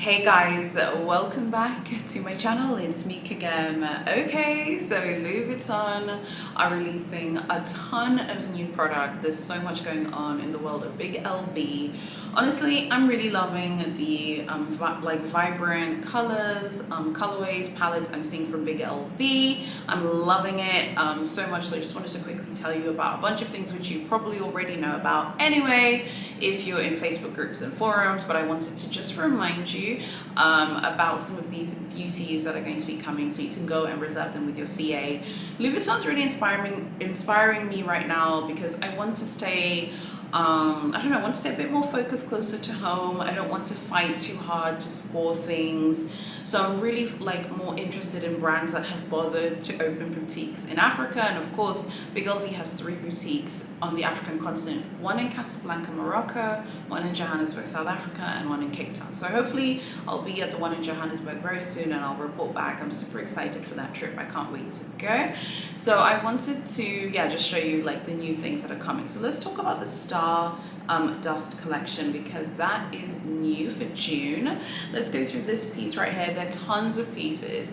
Hey guys, welcome back to my channel. It's me again. Okay, so Louis Vuitton are releasing a ton of new product. There's so much going on in the world of big LV. Honestly, I'm really loving the vibrant colors, colorways, palettes I'm seeing from big LV. I'm loving it so much. So I just wanted to quickly tell you about a bunch of things which you probably already know about anyway if you're in Facebook groups and forums, but I wanted to just remind you about some of these beauties that are going to be coming so you can go and reserve them with your CA. Louis Vuitton's really inspiring me right now because I want to stay I want to stay a bit more focused, closer to home. I don't want to fight too hard to score things. So I'm really more interested in brands that have bothered to open boutiques in Africa. And of course, Big LV has 3 boutiques on the African continent, one in Casablanca, Morocco, one in Johannesburg, South Africa, and one in Cape Town. So hopefully I'll be at the one in Johannesburg very soon and I'll report back. I'm super excited for that trip. I can't wait to go. So I wanted to, just show you the new things that are coming. So let's talk about the Stardust collection because that is new for June. Let's go through this piece right here. There are tons of pieces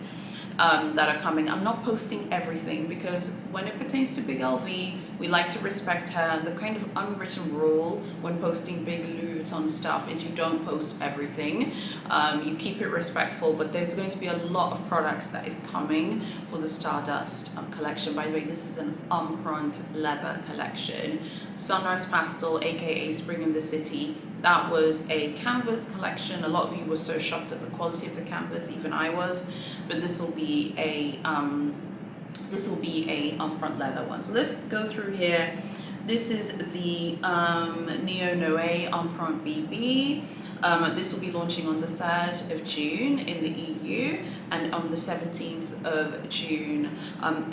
that are coming. I'm not posting everything because when it pertains to big LV, we like to respect her. The kind of unwritten rule when posting big Louis Vuitton stuff is you don't post everything. You keep it respectful, but there's going to be a lot of products that is coming for the Stardust collection. By the way, this is an empreinte leather collection. Sunrise Pastel, aka Spring in the City. That was a canvas collection. A lot of you were so shocked at the quality of the canvas, even I was. But this will be a empreinte leather one. So let's go through here. This is the Neo Noe Empreinte BB. This will be launching on the 3rd of June in the EU and on the 17th of June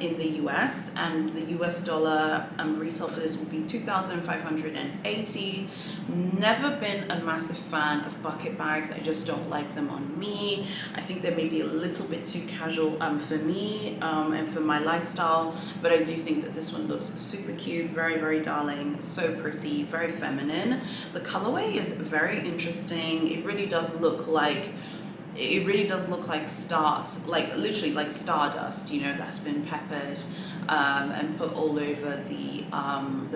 in the US. And the US dollar retail for this will be $2,580. Never been a massive fan of bucket bags. I just don't like them on me. I think they may be a little bit too casual for me and for my lifestyle. But I do think that this one looks super cute, very, very darling, so pretty, very feminine. The colorway is very interesting. It really does look like stars, literally like stardust, that's been peppered and put all over the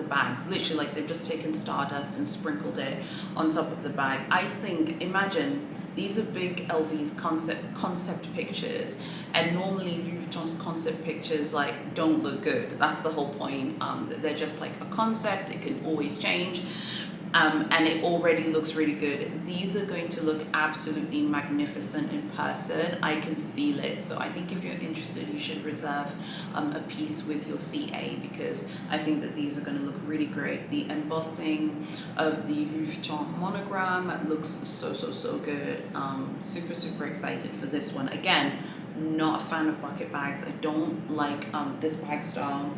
bags. Literally they've just taken stardust and sprinkled it on top of the bag. I think, imagine, these are big LV's concept pictures, and normally Louis Vuitton's concept pictures don't look good. That's the whole point. They're just a concept. It can always change. And it already looks really good. These are going to look absolutely magnificent in person. I can feel it. So I think if you're interested, you should reserve a piece with your CA because I think that these are going to look really great. The embossing of the Louis Vuitton monogram looks so good. Super, super excited for this one. Again, not a fan of bucket bags. I don't like this bag style.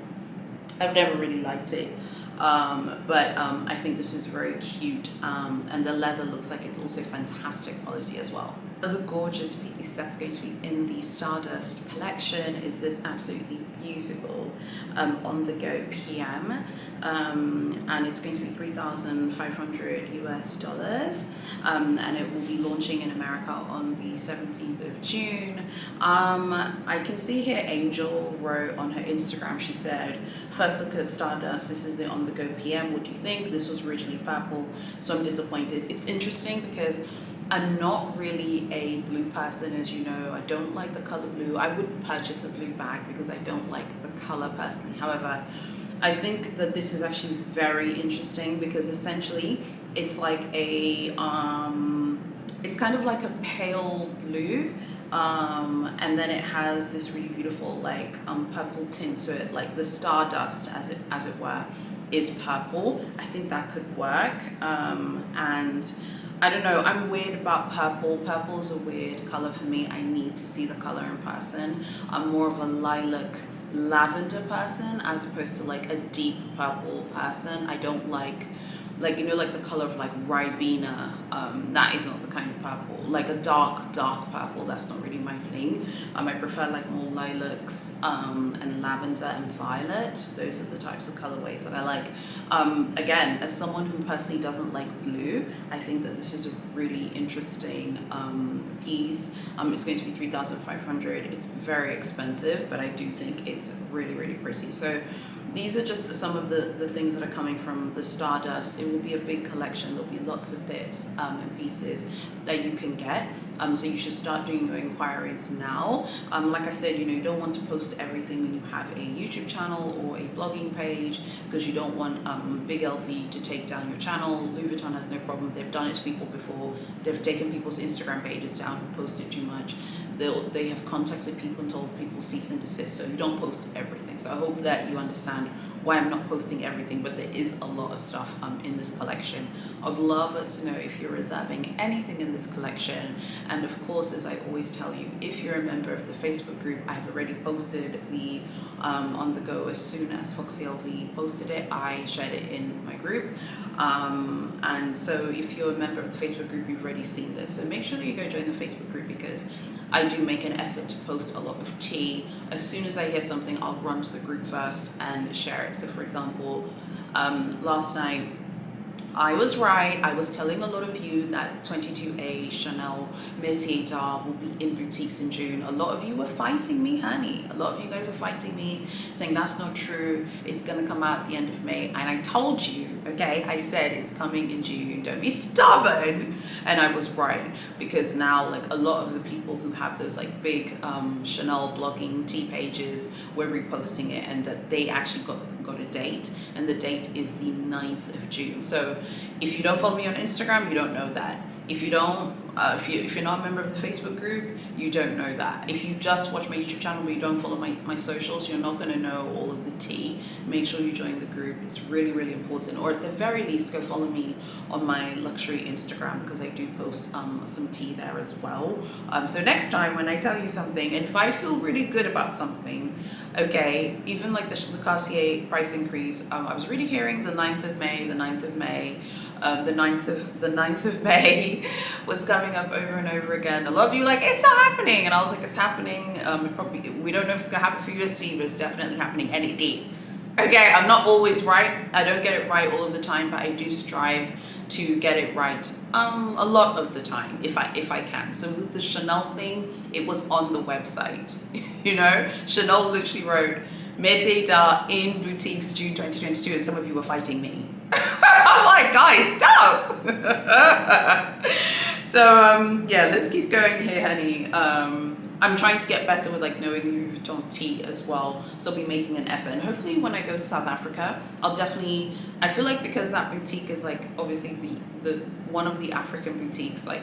I've never really liked it. But I think this is very cute, and the leather looks like it's also fantastic quality as well. Another gorgeous piece that's going to be in the Stardust collection is this absolutely beautiful on-the-go PM, and it's going to be $3,500 US, and it will be launching in America on the 17th of June. I can see here Angel wrote on her Instagram, she said, "First look at Stardust, this is the on-the-go PM, what do you think? This was originally purple, so I'm disappointed." It's interesting because I'm not really a blue person, as you know. I don't like the color blue. I wouldn't purchase a blue bag because I don't like the color personally. However, I think that this is actually very interesting because essentially it's it's kind of like a pale blue, and then it has this really beautiful purple tint to it, like the Stardust as it were is purple. I think that could work, and I don't know, I'm weird about purple. Purple is a weird color for me. I need to see the color in person. I'm more of a lilac lavender person as opposed to a deep purple person. I don't like like, you know, like the color of like Ribena, that is not the kind of purple. Like a dark purple, that's not really my thing. I prefer like more lilacs, and lavender and violet. Those are the types of colorways that I like. Again, as someone who personally doesn't like blue, I think that this is a really interesting piece. It's going to be 3,500. It's very expensive, but I do think it's really, really pretty. So these are just some of the things that are coming from the Stardust. It will be a big collection. There'll be lots of bits and pieces that you can get. So you should start doing your inquiries now. Like I said, you know, you don't want to post everything when you have a YouTube channel or a blogging page, because you don't want big LV to take down your channel. Louis Vuitton has no problem. They've done it to people before. They've taken people's Instagram pages down and posted too much. They have contacted people and told people cease and desist. So you don't post everything. So I hope that you understand why I'm not posting everything, but there is a lot of stuff in this collection. I'd love to know if you're reserving anything in this collection. And of course, as I always tell you, if you're a member of the Facebook group, I've already posted the On The Go. As soon as Foxy LV posted it, I shared it in my group. And so if you're a member of the Facebook group, you've already seen this. So make sure that you go join the Facebook group, because I do make an effort to post a lot of tea. As soon as I hear something, I'll run to the group first and share it. So for example, last night, I was right. I was telling a lot of you that 22A Chanel Métier d'Art will be in boutiques in June. A lot of you were fighting me, honey. A lot of you guys were fighting me, saying that's not true. It's going to come out at the end of May. And I told you, okay, I said it's coming in June. Don't be stubborn. And I was right, because now like a lot of the people who have those like big Chanel blogging tea pages were reposting it, and that they actually got a date, and the date is the 9th of June. So if you don't follow me on Instagram, you don't know that. If you don't, if you're not a member of the Facebook group, you don't know that. If you just watch my YouTube channel but you don't follow my socials, you're not going to know all of the tea. Make sure you join the group. It's really, really important. Or at the very least, go follow me on my luxury Instagram, because I do post some tea there as well. So next time when I tell you something, and if I feel really good about something, okay, even like the Cartier price increase, I was really hearing the 9th of May, the 9th of May, the 9th of May was coming up over and over again. A lot of you were like, it's not happening, and I was like, it's happening. We don't know if it's gonna happen for USD, but it's definitely happening, and it did. Okay, I'm not always right. I don't get it right all of the time, but I do strive to get it right a lot of the time if I can. So with the Chanel thing, it was on the website. You know, Chanel literally wrote Métier d'Art in boutiques June 2022, and some of you were fighting me. I'm like, guys, stop. So yeah, let's keep going here, honey. I'm trying to get better with like knowing Louis Vuitton tea as well, so I'll be making an effort. And hopefully when I go to South Africa, I feel like because that boutique is like obviously the one of the African boutiques, like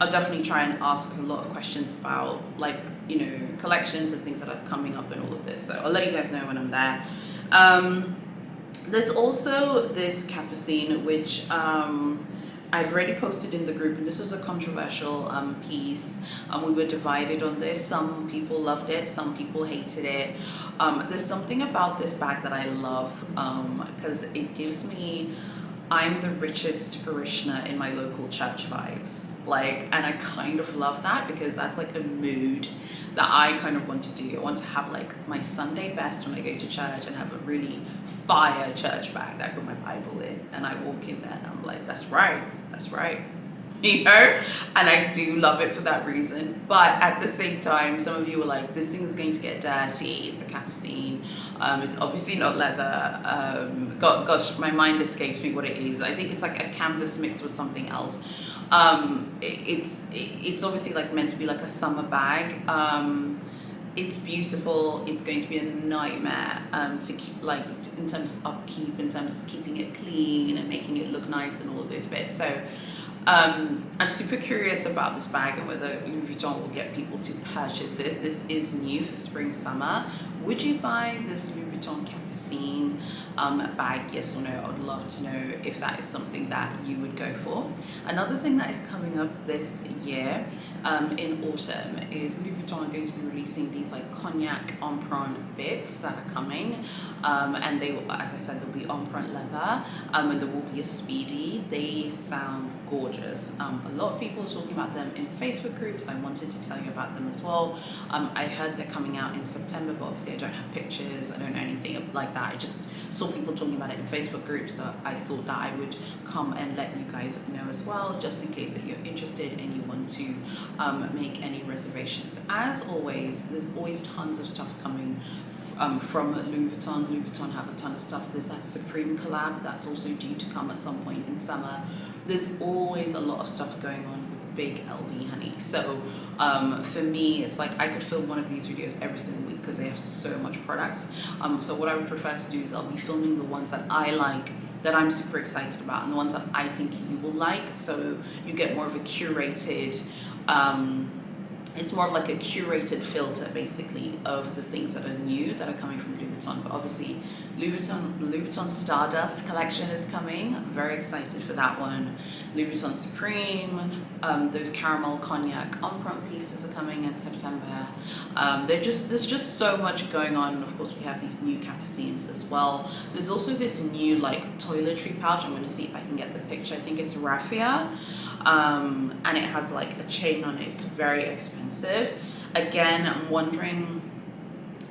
I'll definitely try and ask a lot of questions about like, you know, collections and things that are coming up and all of this. So I'll let you guys know when I'm there. There's also this capucine, which I've already posted in the group, and this was a controversial piece. We were divided on this. Some people loved it, some people hated it. There's something about this bag that I love, because it gives me I'm the richest parishioner in my local church vibes. Like, and I kind of love that, because that's like a mood that I kind of want to do. I want to have like my Sunday best when I go to church, and have a really fire church bag that I put my Bible in, and I walk in there and I'm like, that's right, you know? And I do love it for that reason. But at the same time, some of you were like, this thing's going to get dirty, it's a capucine, it's obviously not leather. Gosh, my mind escapes me what it is. I think it's like a canvas mixed with something else. It's obviously like meant to be like a summer bag. It's beautiful. It's going to be a nightmare to keep, like in terms of upkeep, in terms of keeping it clean and making it look nice and all of those bits. So I'm super curious about this bag and whether Louis Vuitton will get people to purchase this. This is new for spring summer. would you buy this Louis Vuitton Capucine bag? Yes or no? I would love to know if that is something that you would go for. Another thing that is coming up this year in autumn is Louis Vuitton are going to be releasing these like cognac empreinte bits that are coming, and they will, as I said, they'll be empreinte leather, and there will be a speedy. They sound gorgeous. A lot of people are talking about them in Facebook groups. I wanted to tell you about them as well. I heard they're coming out in September, but obviously I don't have pictures, I don't know anything like that. I just saw people talking about it in Facebook groups, so I thought that I would come and let you guys know as well, just in case that you're interested and you want to make any reservations. As always, there's always tons of stuff coming from Louis Vuitton. Louis Vuitton have a ton of stuff. There's that Supreme collab that's also due to come at some point in summer. There's always a lot of stuff going on with big LV, honey. So for me, it's like I could film one of these videos every single week because they have so much product. So what I would prefer to do is I'll be filming the ones that I like, that I'm super excited about, and the ones that I think you will like. So you get more of a curated, it's more of like a curated filter basically of the things that are new that are coming from Louis Vuitton. But obviously Louis Vuitton Stardust collection is coming. I'm very excited for that one. Louis Vuitton Supreme, those caramel cognac empreinte pieces are coming in September. There's just so much going on. And of course we have these new Capucines as well. There's also this new like toiletry pouch. I'm going to see if I can get the picture. I think it's Raffia. And it has like a chain on it. It's very expensive. Again, I'm wondering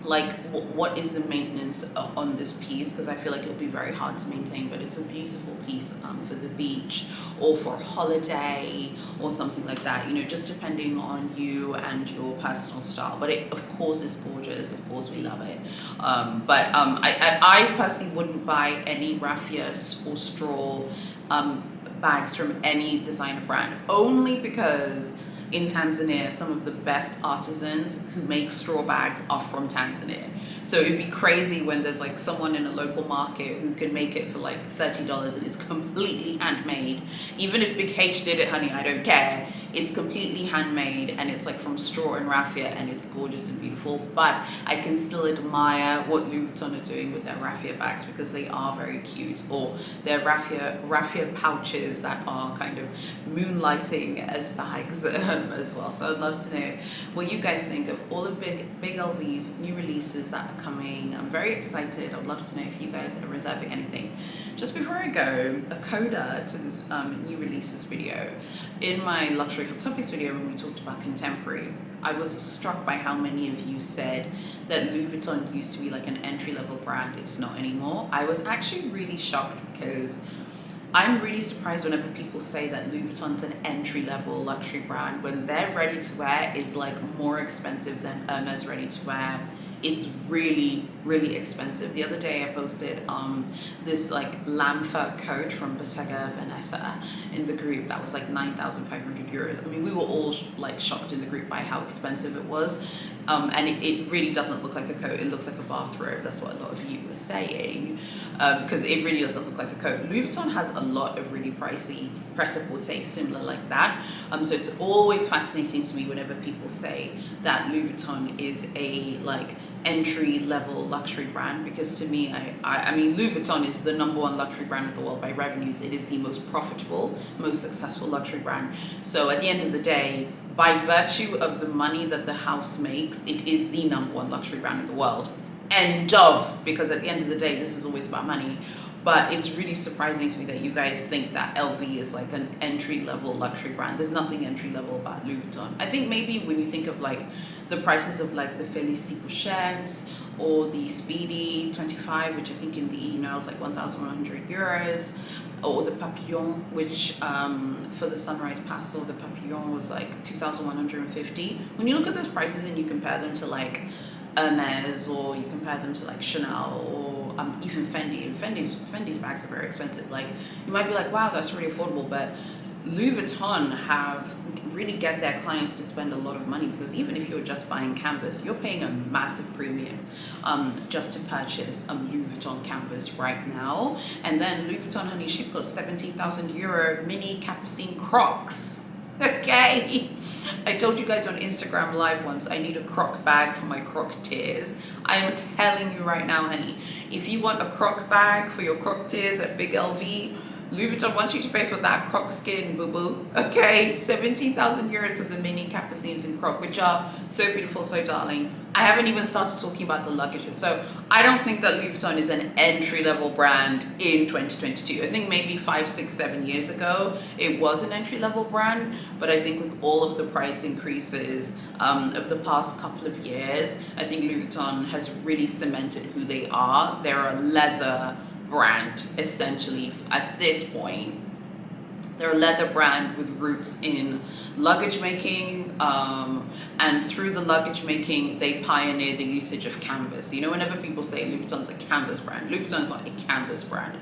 like what is the maintenance on this piece, because I feel like it'll be very hard to maintain, but it's a beautiful piece for the beach or for a holiday or something like that, you know, just depending on you and your personal style. But it of course is gorgeous, of course we love it, I personally wouldn't buy any raffia or straw bags from any designer brand, only because in Tanzania, some of the best artisans who make straw bags are from Tanzania. So it'd be crazy when there's like someone in a local market who can make it for like $30 and it's completely handmade. Even if Big H did it, honey, I don't care. It's completely handmade and it's like from straw and raffia and it's gorgeous and beautiful. But I can still admire what Louis Vuitton are doing with their raffia bags because they are very cute, or their raffia pouches that are kind of moonlighting as bags as well. So I'd love to know what you guys think of all the big LVs, new releases that are coming. I'm very excited. I'd love to know if you guys are reserving anything. Just before I go, a coda to this new releases video. In my luxury hot topics video when we talked about contemporary, I was struck by how many of you said that Louis Vuitton used to be like an entry-level brand. It's not anymore. I was actually really shocked because I'm really surprised whenever people say that Louis Vuitton's an entry-level luxury brand when their ready-to-wear is like more expensive than Hermes ready-to-wear. It's really, really expensive. The other day I posted this like lamb fur coat from Bottega Veneta in the group that was like 9,500 euros. I mean, we were all like shocked in the group by how expensive it was. And it really doesn't look like a coat, it looks like a bathrobe. That's what a lot of you were saying, because it really doesn't look like a coat. Louis Vuitton has a lot of really pricey prêt-à-porter similar like that. So it's always fascinating to me whenever people say that Louis Vuitton is a like entry-level luxury brand, because to me, I mean, Louis Vuitton is the #1 luxury brand in the world by revenues. It is the most profitable, most successful luxury brand. So at the end of the day, by virtue of the money that the house makes, it is the #1 luxury brand in the world. End of, because at the end of the day, this is always about money. But it's really surprising to me that you guys think that LV is like an entry-level luxury brand. There's nothing entry-level about Louis Vuitton. I think maybe when you think of like the prices of like the Félicie Pochettes or the Speedy 25, which I think in the now is like 1,100 euros, or the Papillon, which for the Sunrise Pastel, the Papillon was like 2,150. When you look at those prices and you compare them to like Hermes, or you compare them to like Chanel, or even Fendi, and Fendi's bags are very expensive. Like, you might be like, wow, that's really affordable, but Louis Vuitton have really get their clients to spend a lot of money, because even if you're just buying canvas, you're paying a massive premium just to purchase Louis Vuitton canvas right now. And then Louis Vuitton, honey, she's got 17,000 euro mini Capucine Crocs. Okay. I told you guys on Instagram live once, I need a croc bag for my croc tears. I am telling you right now, honey, if you want a croc bag for your croc tears at Big LV, Louis Vuitton wants you to pay for that croc skin, boo-boo. Okay, 17,000 euros for the mini capucines in croc, which are so beautiful, so darling. I haven't even started talking about the luggages. So I don't think that Louis Vuitton is an entry-level brand in 2022. I think maybe 5, 6, 7 years ago, it was an entry-level brand. But I think with all of the price increases of the past couple of years, I think Louis Vuitton has really cemented who they are. They're a leather brand, essentially, at this point. They're a leather brand with roots in luggage making, and through the luggage making, they pioneered the usage of canvas. You know, whenever people say Louis Vuitton's a canvas brand, Louis Vuitton is not a canvas brand.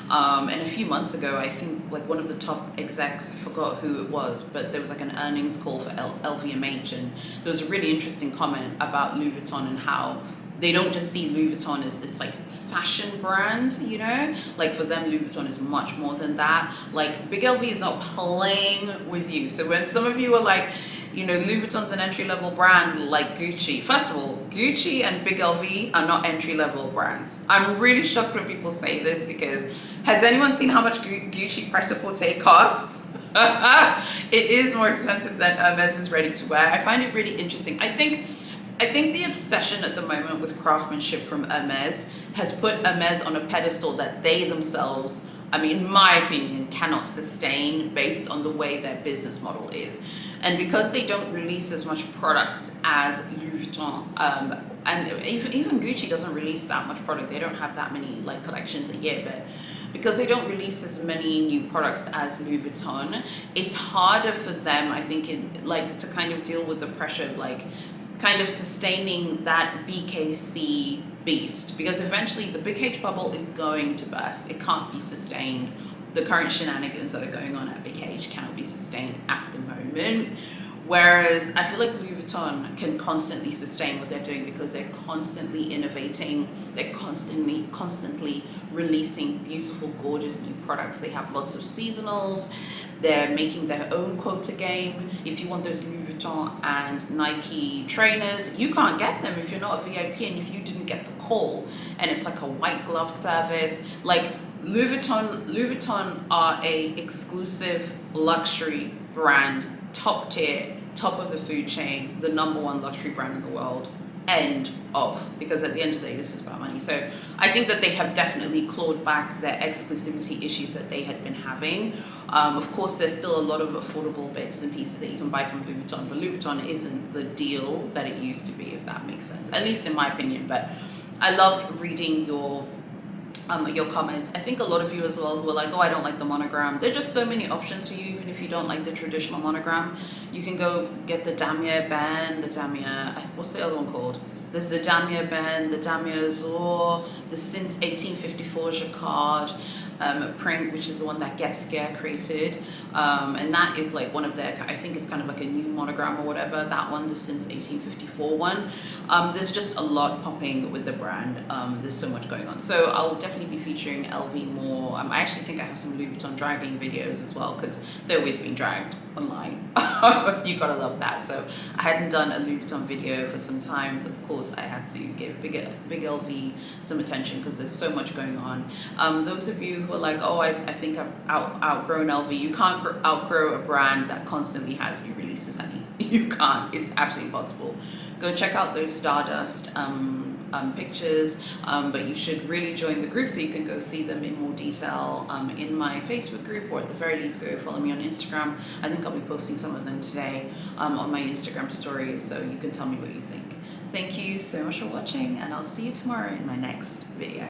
And a few months ago, I think like one of the top execs, I forgot who it was, but there was like an earnings call for LVMH, and there was a really interesting comment about Louis Vuitton and how they don't just see Louis Vuitton as this like fashion brand, you know? Like for them, Louis Vuitton is much more than that. Like Big LV is not playing with you. So when some of you are like, you know, Louis Vuitton's an entry-level brand like Gucci. First of all, Gucci and Big LV are not entry-level brands. I'm really shocked when people say this, because has anyone seen how much Gucci Prêt-à-Porter costs? It is more expensive than Hermès ready-to-wear. I find it really interesting. I think the obsession at the moment with craftsmanship from Hermès has put Hermès on a pedestal that they themselves, I mean, in my opinion, cannot sustain based on the way their business model is. And because they don't release as much product as Louis Vuitton, and even Gucci doesn't release that much product. They don't have that many like collections a year, but because they don't release as many new products as Louis Vuitton, it's harder for them, I think, to kind of deal with the pressure of like kind of sustaining that BKC beast, because eventually the Big H bubble is going to burst. It can't be sustained. The current shenanigans that are going on at Big H cannot be sustained at the moment. Whereas I feel like Louis Vuitton can constantly sustain what they're doing because they're constantly innovating. They're constantly releasing beautiful, gorgeous new products. They have lots of seasonals. They're making their own quota game. If you want those Louis Vuitton and Nike trainers, you can't get them if you're not a VIP and if you didn't get the call. And it's like a white glove service. Like Louis Vuitton are a exclusive luxury brand, top tier, top of the food chain, the #1 luxury brand in the world. End of. Because at the end of the day, this is about money. So I think that they have definitely clawed back their exclusivity issues that they had been having. Of course, there's still a lot of affordable bits and pieces that you can buy from Louis Vuitton, but Louis Vuitton isn't the deal that it used to be, if that makes sense, at least in my opinion. But I loved reading your comments. I think a lot of you as well were like, oh, I don't like the monogram. There are just so many options for you, even if you don't like the traditional monogram. You can go get the damier band, what's the other one called? There's the damier band, the damier azur, the since 1854 jacquard print, which is the one that Guesquier created. And that is like one of their, I think it's kind of like a new monogram or whatever, that one, the since 1854 one. There's just a lot popping with the brand. There's so much going on. So I'll definitely be featuring LV more. I actually think I have some Louis Vuitton dragging videos as well, because they're always being dragged online. You gotta love that. So I hadn't done a Louis Vuitton video for some time, so of course I had to give Big LV some attention because there's so much going on. Those of you who are like, oh, I think I've outgrown LV, you can't outgrow a brand that constantly has new releases, honey. You can't. It's absolutely impossible. Go check out those Stardust pictures, but you should really join the group so you can go see them in more detail in my Facebook group, or at the very least go follow me on Instagram. I think I'll be posting some of them today on my Instagram stories, so you can tell me what you think. Thank you so much for watching, and I'll see you tomorrow in my next video.